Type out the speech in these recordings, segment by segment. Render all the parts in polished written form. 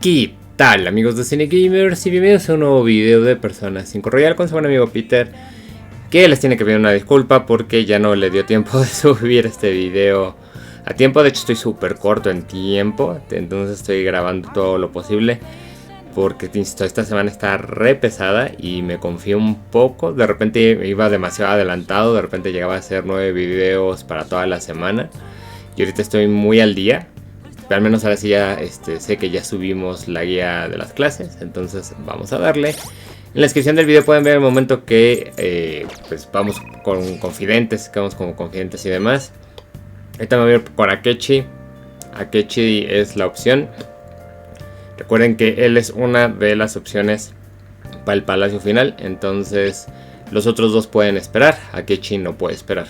¿Qué tal, amigos de CINEGamers? Y bienvenidos a un nuevo video de Personas 5 Royal con su buen amigo Peter, que les tiene que pedir una disculpa porque ya no le dio tiempo de subir este video a tiempo. De hecho estoy súper corto en tiempo, entonces estoy grabando todo lo posible porque, insisto, esta semana está re pesada y me confío un poco. De repente iba demasiado adelantado, de repente llegaba a hacer 9 videos para toda la semana y ahorita estoy muy al día. Pero al menos ahora sí ya sé que ya subimos la guía de las clases, entonces vamos a darle. En la descripción del video pueden ver el momento que pues vamos con confidentes, que vamos como confidentes y demás. Ahorita me voy a ir con Akechi. Akechi es la opción. Recuerden que él es una de las opciones para el palacio final, entonces los otros dos pueden esperar. Akechi no puede esperar.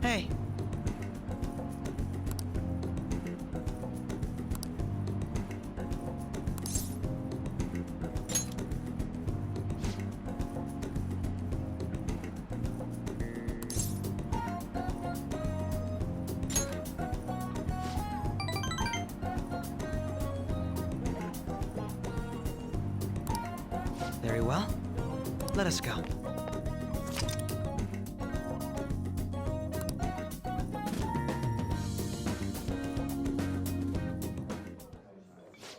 Hey. Very well. Let us go.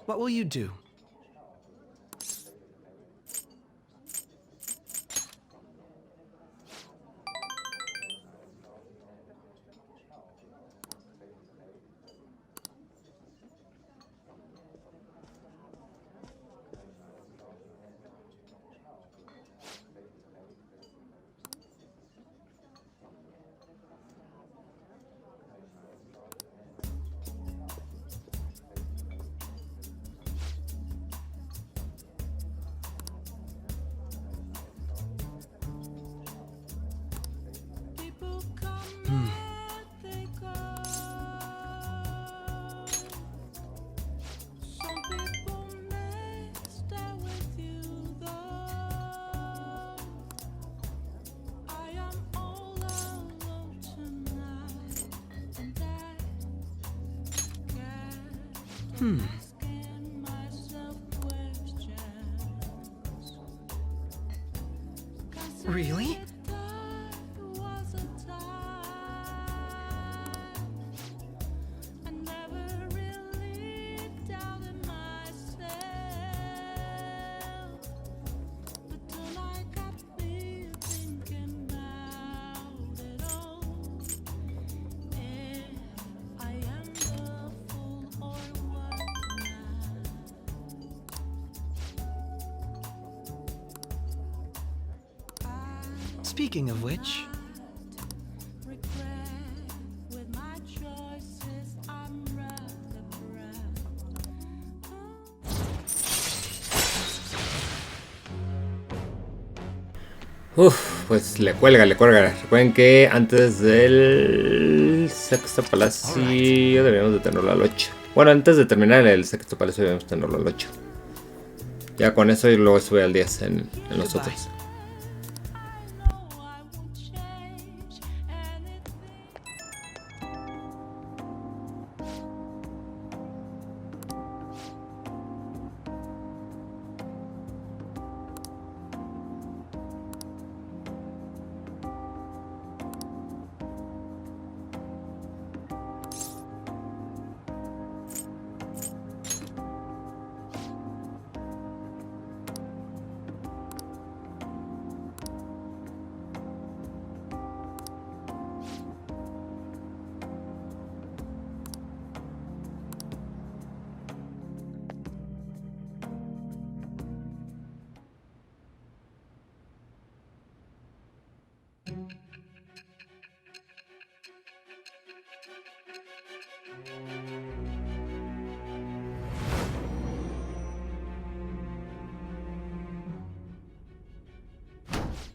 What will you do? Really? Speaking of which... Pues le cuelga. Recuerden que antes del sexto palacio debíamos de tenerlo al 8. Bueno, antes de terminar el sexto palacio debíamos tenerlo al 8. Ya con eso y luego sube al 10 en los otros.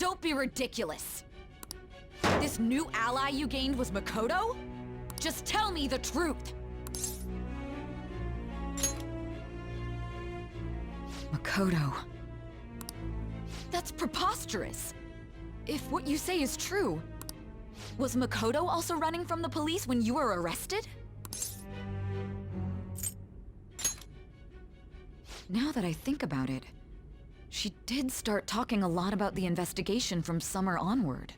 Don't be ridiculous. This new ally you gained was Makoto? Just tell me the truth. Makoto. That's preposterous. If what you say is true, was Makoto also running from the police when you were arrested? Now that I think about it, she did start talking a lot about the investigation from summer onward.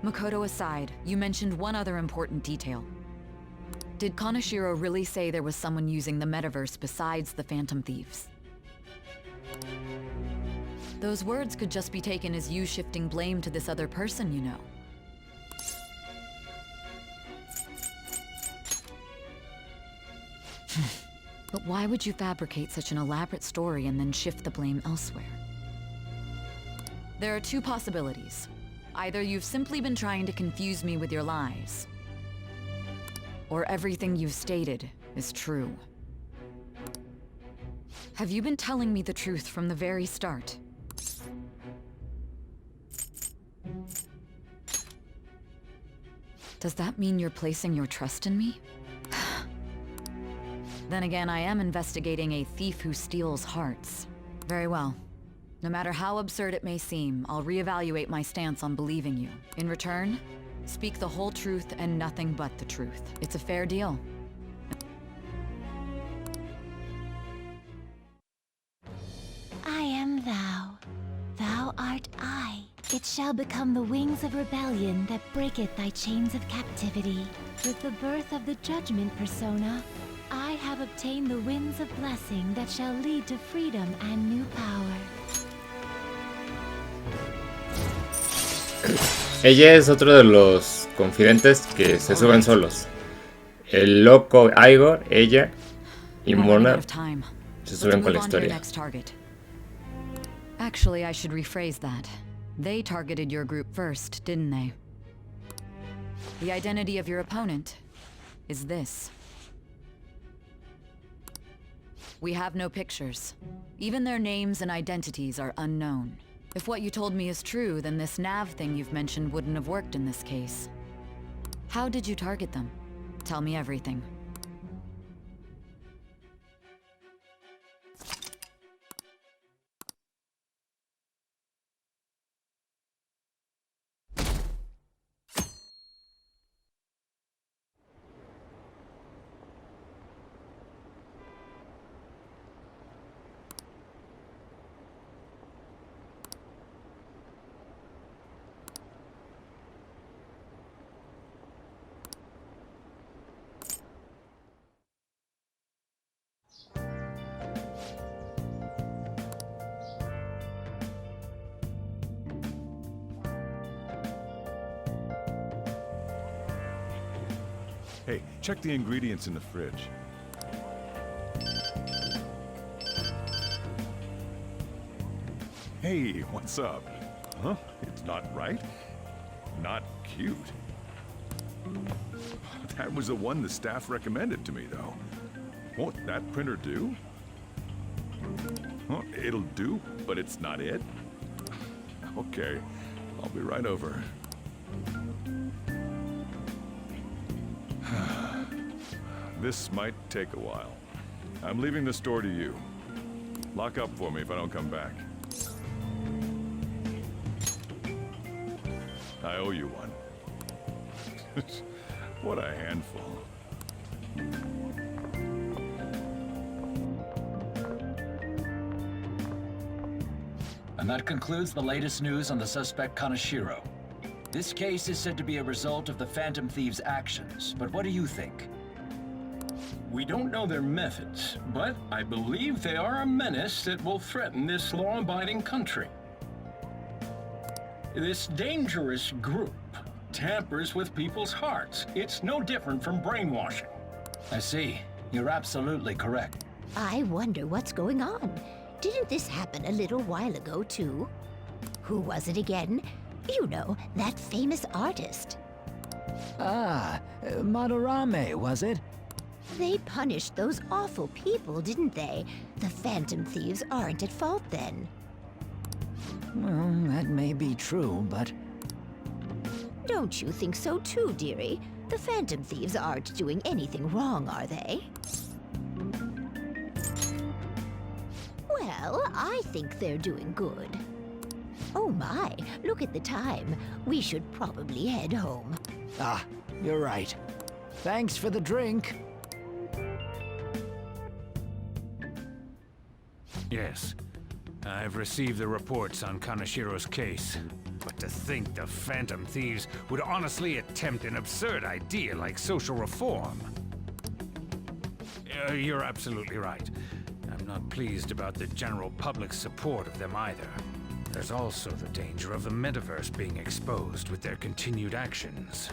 Makoto aside, you mentioned one other important detail. Did Kaneshiro really say there was someone using the metaverse besides the Phantom Thieves? Those words could just be taken as you shifting blame to this other person, you know. But why would you fabricate such an elaborate story and then shift the blame elsewhere? There are two possibilities. Either you've simply been trying to confuse me with your lies, or everything you've stated is true. Have you been telling me the truth from the very start? Does that mean you're placing your trust in me? Then again, I am investigating a thief who steals hearts. Very well. No matter how absurd it may seem, I'll reevaluate my stance on believing you. In return, speak the whole truth and nothing but the truth. It's a fair deal. I am thou. Thou art I. It shall become the wings of rebellion that breaketh thy chains of captivity. With the birth of the judgment persona, I have obtained the winds of blessing that shall lead to freedom and new power. Ella es otro de los confidentes que se suben solos. El loco Igor, ella y Mona se suben con la historia. Actually, I should rephrase that. They targeted your group first, didn't they? The identity of your opponent is this. We have no pictures. Even their names and identities are unknown. If what you told me is true, then this nav thing you've mentioned wouldn't have worked in this case. How did you target them? Tell me everything. Hey, check the ingredients in the fridge. Hey, what's up? Huh? It's not right? Not cute. That was the one the staff recommended to me, though. Won't that printer do? Well, it'll do, but it's not it. Okay, I'll be right over. This might take a while. I'm leaving the store to you. Lock up for me if I don't come back. I owe you one. What a handful. And that concludes the latest news on the suspect Kaneshiro. This case is said to be a result of the Phantom Thieves' actions, but what do you think? We don't know their methods, but I believe they are a menace that will threaten this law-abiding country. This dangerous group tampers with people's hearts. It's no different from brainwashing. I see. You're absolutely correct. I wonder what's going on. Didn't this happen a little while ago, too? Who was it again? You know, that famous artist. Ah, Madarame, was it? They punished those awful people, didn't they? The Phantom Thieves aren't at fault then. Well, that may be true, but... Don't you think so too, dearie? The Phantom Thieves aren't doing anything wrong, are they? Well, I think they're doing good. Oh my, look at the time. We should probably head home. Ah, you're right. Thanks for the drink. Yes. I've received the reports on Kanashiro's case. But to think the Phantom Thieves would honestly attempt an absurd idea like social reform. You're absolutely right. I'm not pleased about the general public's support of them either. There's also the danger of the metaverse being exposed with their continued actions.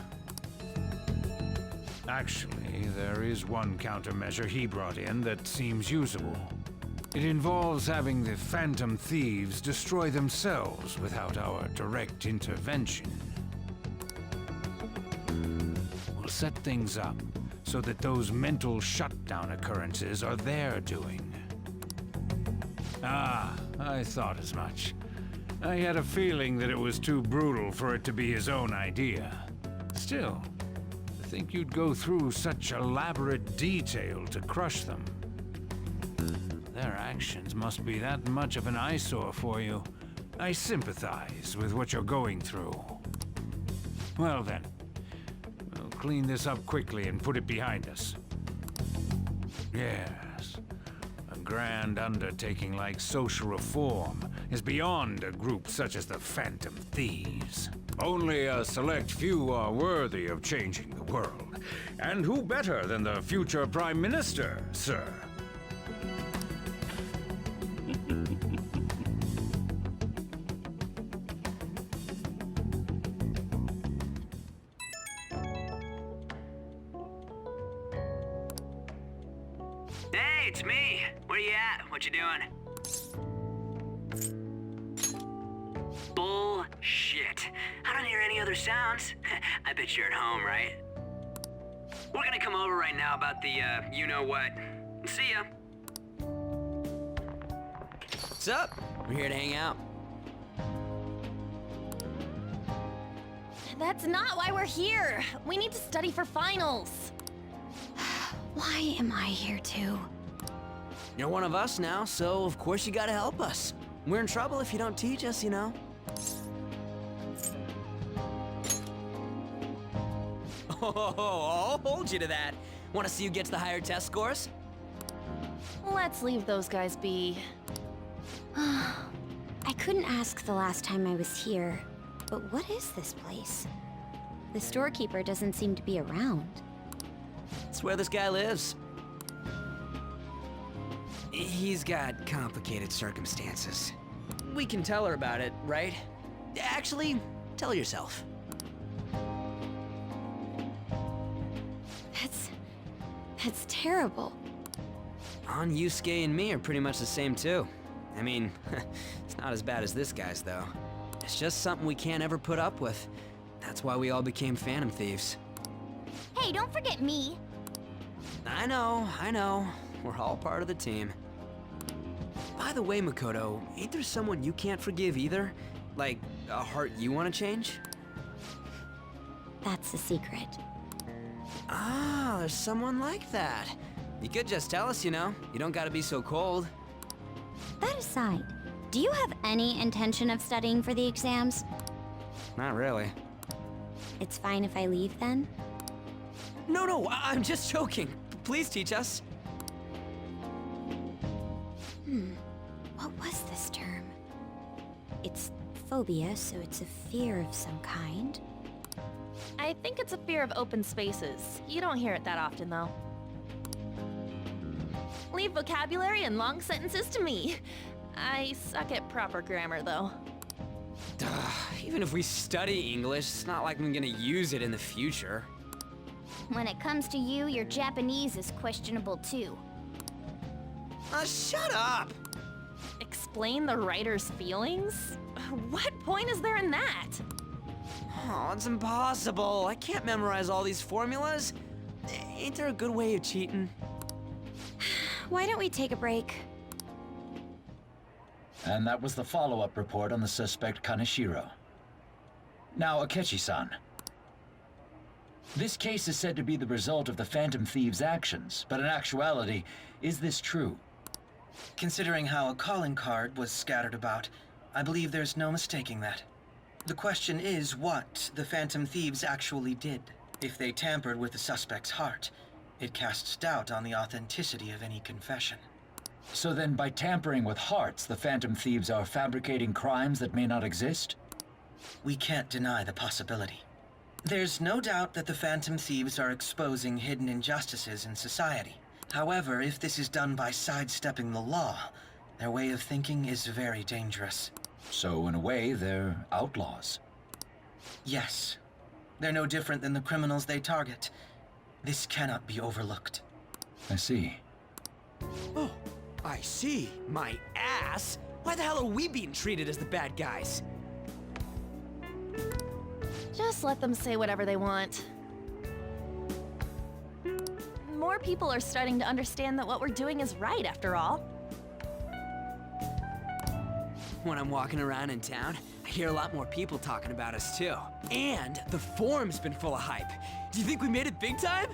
Actually, there is one countermeasure he brought in that seems usable. It involves having the Phantom Thieves destroy themselves without our direct intervention. We'll set things up so that those mental shutdown occurrences are their doing. Ah, I thought as much. I had a feeling that it was too brutal for it to be his own idea. Still, I think you'd go through such elaborate detail to crush them. Their actions must be that much of an eyesore for you. I sympathize with what you're going through. Well then, we'll clean this up quickly and put it behind us. Yes, a grand undertaking like social reform is beyond a group such as the Phantom Thieves. Only a select few are worthy of changing the world. And who better than the future Prime Minister, sir? Hey, it's me. Where you at? What you doing? Bullshit. I don't hear any other sounds. I bet you're at home, right? We're gonna come over right now about the, you-know-what. See ya. What's up? We're here to hang out. That's not why we're here. We need to study for finals. Why am I here too? You're one of us now, so of course you gotta help us. We're in trouble if you don't teach us, you know. Oh, I'll hold you to that. Want to see who gets the higher test scores? Let's leave those guys be. I couldn't ask the last time I was here, but what is this place? The storekeeper doesn't seem to be around. It's where this guy lives. He's got complicated circumstances. We can tell her about it, right? Actually, tell yourself. That's terrible. On Yusuke and me are pretty much the same too. I mean, it's not as bad as this guy's though. It's just something we can't ever put up with. That's why we all became Phantom Thieves. Hey, don't forget me. I know. We're all part of the team. By the way, Makoto, ain't there someone you can't forgive either? Like, a heart you want to change? That's a secret. Ah, there's someone like that. You could just tell us, you know. You don't gotta be so cold. That aside, do you have any intention of studying for the exams? Not really. It's fine if I leave then? No, I'm just joking. Please teach us. What was this term? It's phobia, so it's a fear of some kind. I think it's a fear of open spaces. You don't hear it that often, though. Leave vocabulary and long sentences to me. I suck at proper grammar, though. Even if we study English, it's not like I'm gonna use it in the future. When it comes to you, your Japanese is questionable too. Shut up! Explain the writer's feelings? What point is there in that? Oh, it's impossible. I can't memorize all these formulas. Ain't there a good way of cheating? Why don't we take a break? And that was the follow-up report on the suspect Kaneshiro. Now, Akechi-san. This case is said to be the result of the Phantom Thieves' actions, but in actuality, is this true? Considering how a calling card was scattered about, I believe there's no mistaking that. The question is what the Phantom Thieves actually did. If they tampered with the suspect's heart, it casts doubt on the authenticity of any confession. So then, by tampering with hearts, the Phantom Thieves are fabricating crimes that may not exist? We can't deny the possibility. There's no doubt that the Phantom Thieves are exposing hidden injustices in society. However, if this is done by sidestepping the law, their way of thinking is very dangerous. So, in a way, they're outlaws. Yes. They're no different than the criminals they target. This cannot be overlooked. I see. Oh, I see. My ass. Why the hell are we being treated as the bad guys? Just let them say whatever they want. More people are starting to understand that what we're doing is right, after all. When I'm walking around in town, I hear a lot more people talking about us too. And the forum's been full of hype. Do you think we made it big time?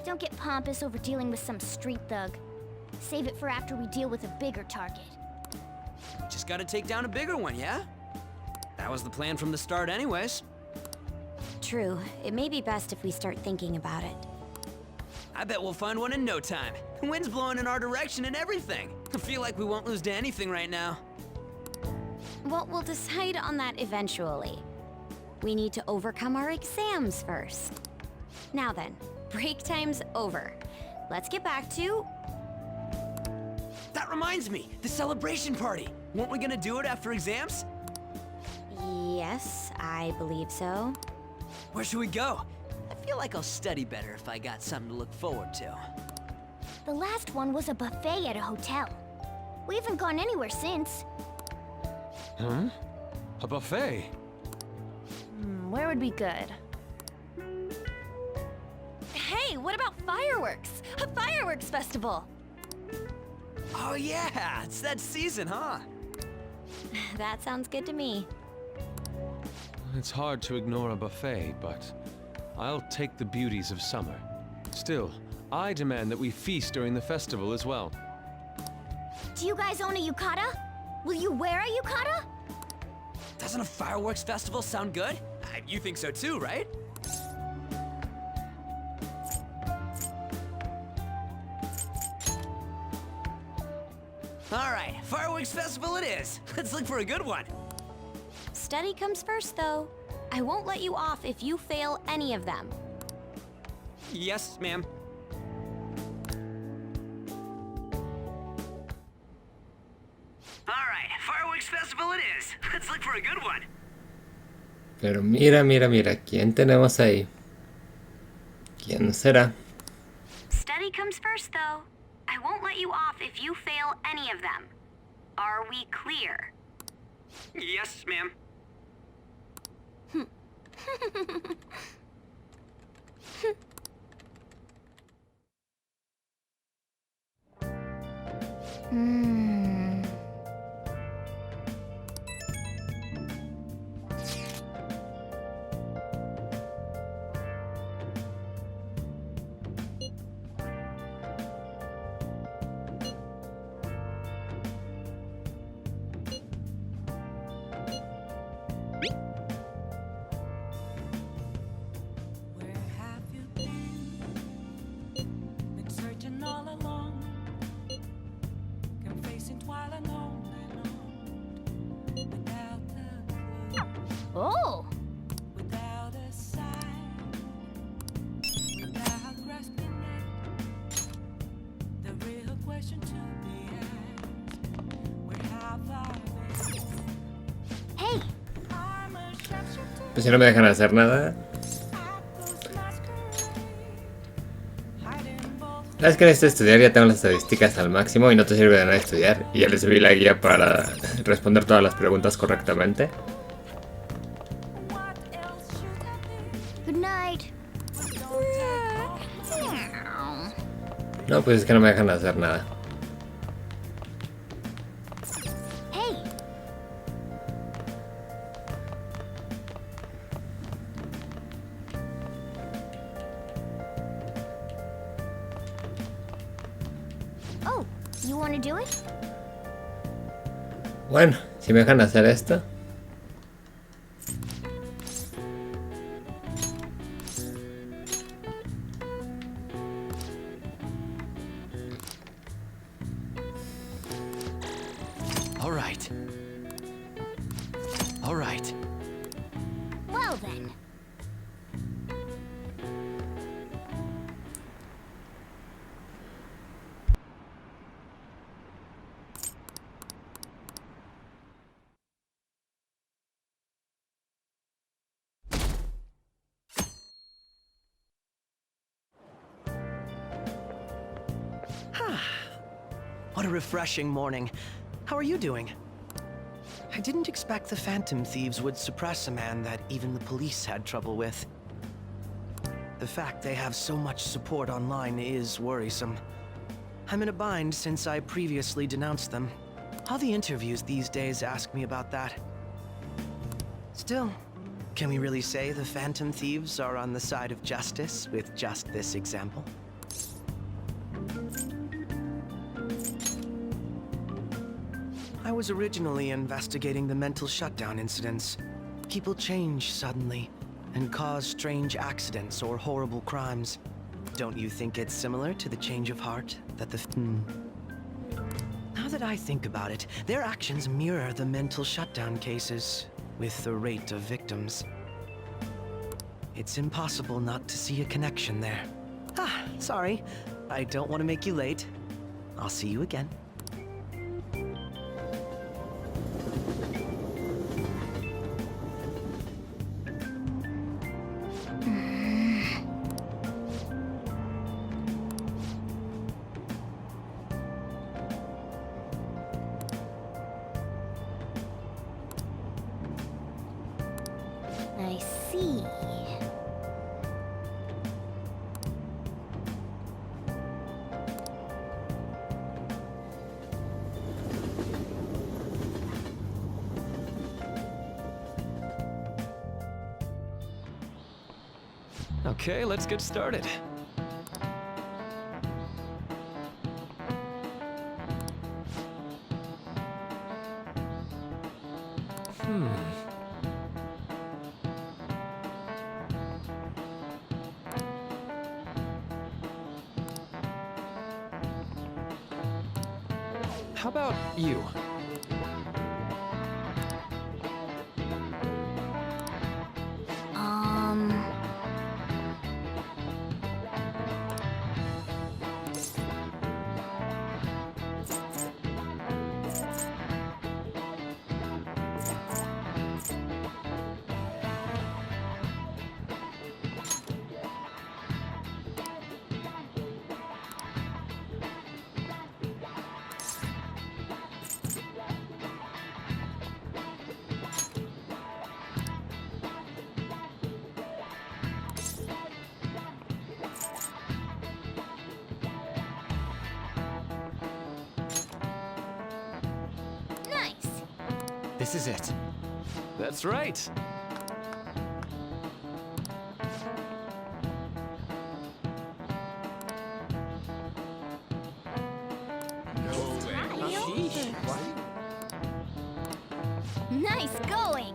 Don't get pompous over dealing with some street thug. Save it for after we deal with a bigger target. Just gotta take down a bigger one, yeah? That was the plan from the start anyways. True. It may be best if we start thinking about it. I bet we'll find one in no time. The wind's blowing in our direction and everything. I feel like we won't lose to anything right now. Well, we'll decide on that eventually. We need to overcome our exams first. Now then, break time's over. Let's get back to... That reminds me, the celebration party. Weren't we gonna do it after exams? Yes, I believe so. Where should we go? I feel like I'll study better if I got something to look forward to. The last one was a buffet at a hotel. We haven't gone anywhere since. Huh? A buffet? Where would be good? Hey, what about fireworks? A fireworks festival! Oh yeah, it's that season, huh? That sounds good to me. It's hard to ignore a buffet, but I'll take the beauties of summer. Still, I demand that we feast during the festival as well. Do you guys own a yukata? Will you wear a yukata? Doesn't a fireworks festival sound good? You think so too, right? All right, fireworks festival it is. Let's look for a good one. Study comes first, though. I won't let you off if you fail any of them. Yes, ma'am. All right, fireworks festival it is. Let's look for a good one. Pero mira, mira, mira, ¿quién tenemos ahí? ¿Quién será? Study comes first, though. I won't let you off if you fail any of them. Are we clear? Yes, ma'am. Oh! Hey! Pues si no me dejan hacer nada. La vez que necesito estudiar ya tengo las estadísticas al máximo y no te sirve de nada estudiar. Y ya les subí la guía para responder todas las preguntas correctamente. Good night. No, pues es que no me dejan hacer nada. Hey. Oh, you want to do it? Bueno, si me dejan hacer esto. All right. All right. Well then. What a refreshing morning. How are you doing? I didn't expect the Phantom Thieves would suppress a man that even the police had trouble with. The fact they have so much support online is worrisome. I'm in a bind since I previously denounced them. All the interviews these days ask me about that. Still, can we really say the Phantom Thieves are on the side of justice with just this example? I was originally investigating the mental shutdown incidents. People change suddenly and cause strange accidents or horrible crimes. Don't you think it's similar to the change of heart that the... Now that I think about it, their actions mirror the mental shutdown cases, with the rate of victims. It's impossible not to see a connection there. Ah, sorry. I don't want to make you late. I'll see you again. I see. Okay, let's get started. How about you? This is it. That's right. Nice going.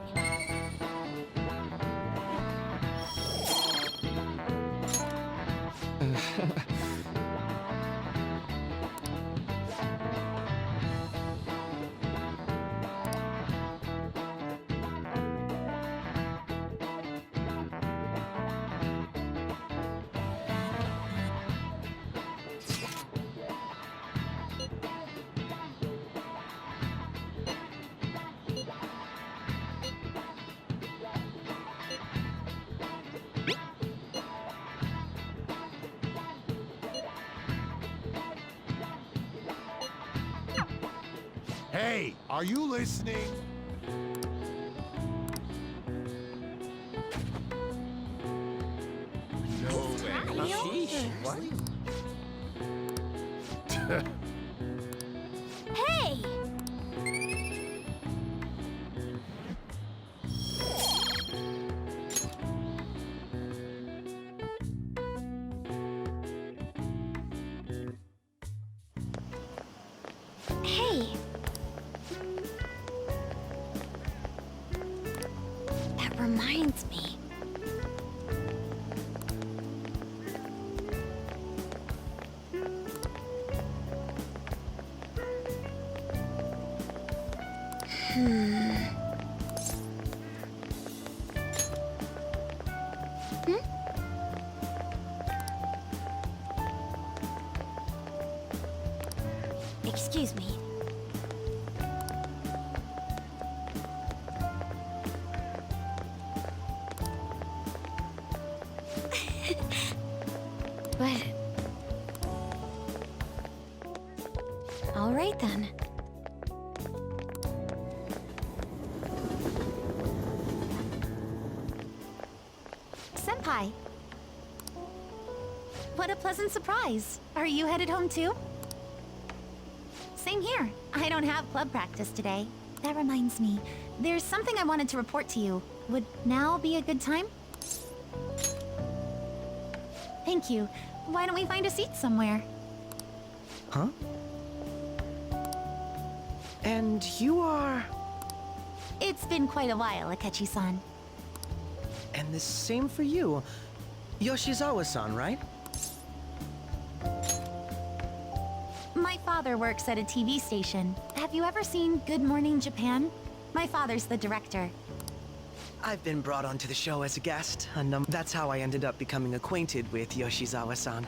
Hey, are you listening? No way. What? Hey! Hey! That reminds me. Excuse me. But... all right then. Senpai. What a pleasant surprise. Are you headed home too? Same here. I don't have club practice today. That reminds me, there's something I wanted to report to you. Would now be a good time? Thank you. Why don't we find a seat somewhere? Huh? And you are... It's been quite a while, Akechi-san. And the same for you. Yoshizawa-san, right? My father works at a TV station. Have you ever seen Good Morning Japan? My father's the director. I've been brought onto the show as a guest. That's how I ended up becoming acquainted with Yoshizawa-san.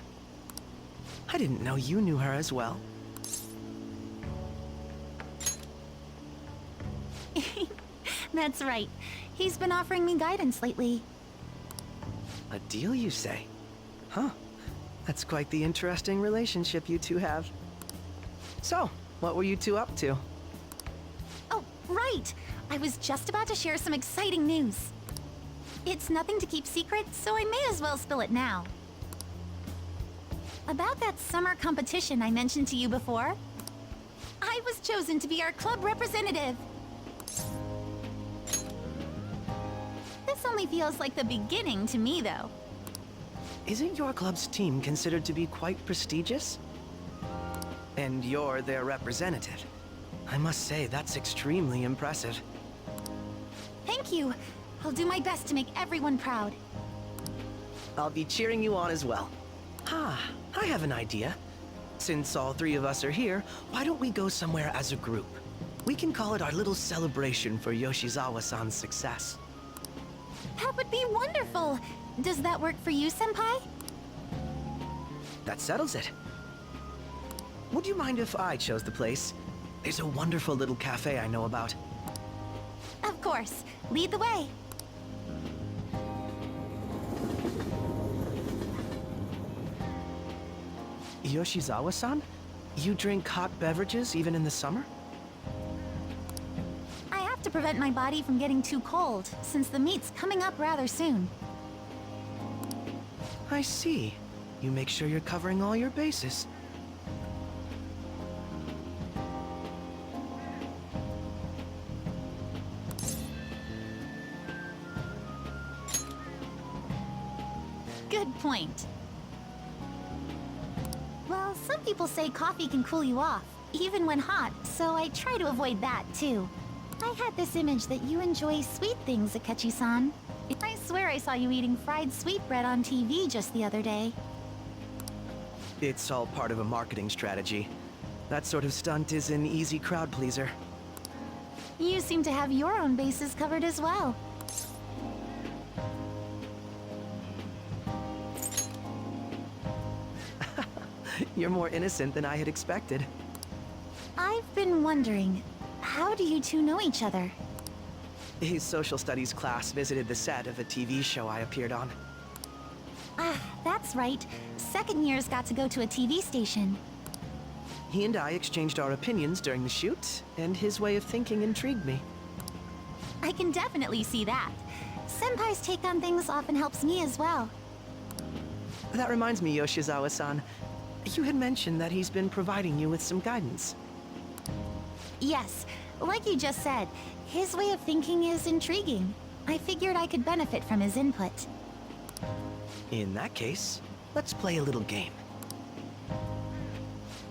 I didn't know you knew her as well. That's right. He's been offering me guidance lately. A deal, you say? Huh. That's quite the interesting relationship you two have. So, what were you two up to? Oh, right! I was just about to share some exciting news. It's nothing to keep secret, so I may as well spill it now. About that summer competition I mentioned to you before, I was chosen to be our club representative. This only feels like the beginning to me, though. Isn't your club's team considered to be quite prestigious? And you're their representative. I must say, that's extremely impressive. Thank you. I'll do my best to make everyone proud. I'll be cheering you on as well. Ah, I have an idea. Since all three of us are here, why don't we go somewhere as a group? We can call it our little celebration for Yoshizawa-san's success. That would be wonderful! Does that work for you, Senpai? That settles it. Would you mind if I chose the place? There's a wonderful little cafe I know about. Of course. Lead the way. Yoshizawa-san? You drink hot beverages even in the summer? I have to prevent my body from getting too cold, since the meet's coming up rather soon. I see. You make sure you're covering all your bases. Good point. Well, some people say coffee can cool you off, even when hot, so I try to avoid that, too. I had this image that you enjoy sweet things, Akechi-san. I swear I saw you eating fried sweetbread on TV just the other day. It's all part of a marketing strategy. That sort of stunt is an easy crowd pleaser. You seem to have your own bases covered as well. You're more innocent than I had expected. I've been wondering, how do you two know each other? His social studies class visited the set of a TV show I appeared on. Ah, that's right. Second years got to go to a TV station. He and I exchanged our opinions during the shoot, and his way of thinking intrigued me. I can definitely see that. Senpai's take on things often helps me as well. That reminds me, Yoshizawa-san. You had mentioned that he's been providing you with some guidance. Yes, like you just said, his way of thinking is intriguing. I figured I could benefit from his input. In that case, let's play a little game.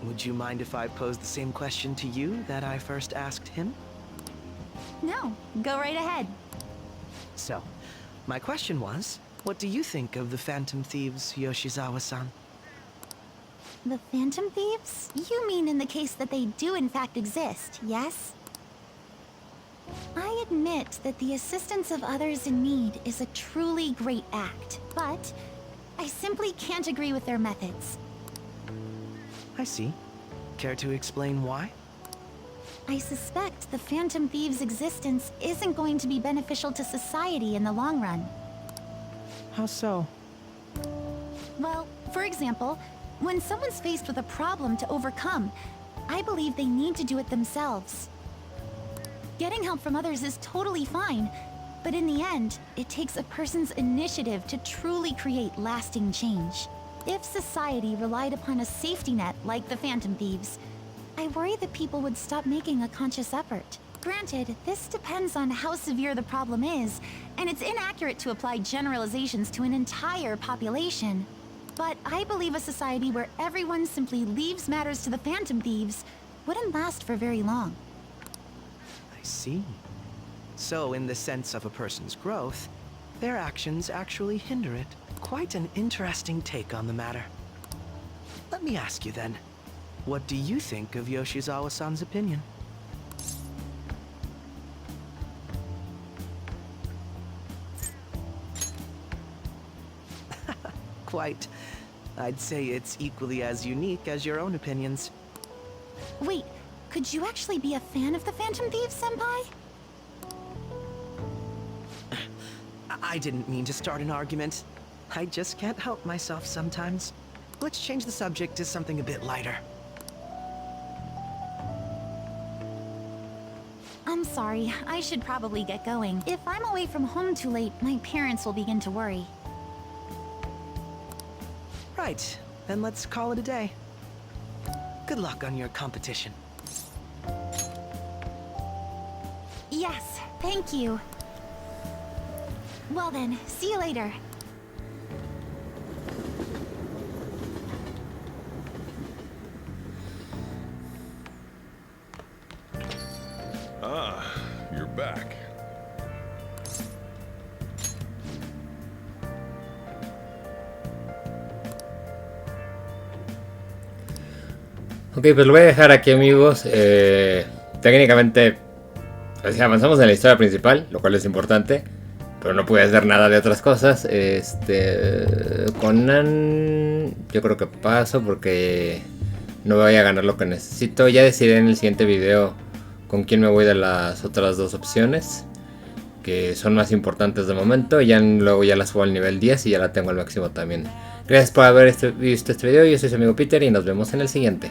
Would you mind if I posed the same question to you that I first asked him? No, go right ahead. So, my question was, what do you think of the Phantom Thieves, Yoshizawa-san? The Phantom Thieves? You mean in the case that they do in fact exist, yes? I admit that the assistance of others in need is a truly great act, but I simply can't agree with their methods. I see. Care to explain why? I suspect the Phantom Thieves' existence isn't going to be beneficial to society in the long run. How so? Well, for example, when someone's faced with a problem to overcome, I believe they need to do it themselves. Getting help from others is totally fine, but in the end, it takes a person's initiative to truly create lasting change. If society relied upon a safety net like the Phantom Thieves, I worry that people would stop making a conscious effort. Granted, this depends on how severe the problem is, and it's inaccurate to apply generalizations to an entire population. But I believe a society where everyone simply leaves matters to the Phantom Thieves wouldn't last for very long. I see. So, in the sense of a person's growth, their actions actually hinder it. Quite an interesting take on the matter. Let me ask you then, what do you think of Yoshizawa-san's opinion? Quite. I'd say it's equally as unique as your own opinions. Wait, could you actually be a fan of the Phantom Thieves, Senpai? I didn't mean to start an argument. I just can't help myself sometimes. Let's change the subject to something a bit lighter. I'm sorry, I should probably get going. If I'm away from home too late, my parents will begin to worry. Right, then let's call it a day. Good luck on your competition. Yes, thank you. Well then, see you later. Ah, you're back. Ok, pues lo voy a dejar aquí, amigos. Técnicamente, o sea, avanzamos en la historia principal, lo cual es importante, pero no pude hacer nada de otras cosas. Conan, yo creo que paso porque no voy a ganar lo que necesito. Ya decidiré en el siguiente video con quién me voy de las otras dos opciones, que son más importantes de momento. Ya luego ya las subo al nivel 10 y ya la tengo al máximo también. Gracias por haber visto este video. Yo soy su amigo Peter y nos vemos en el siguiente.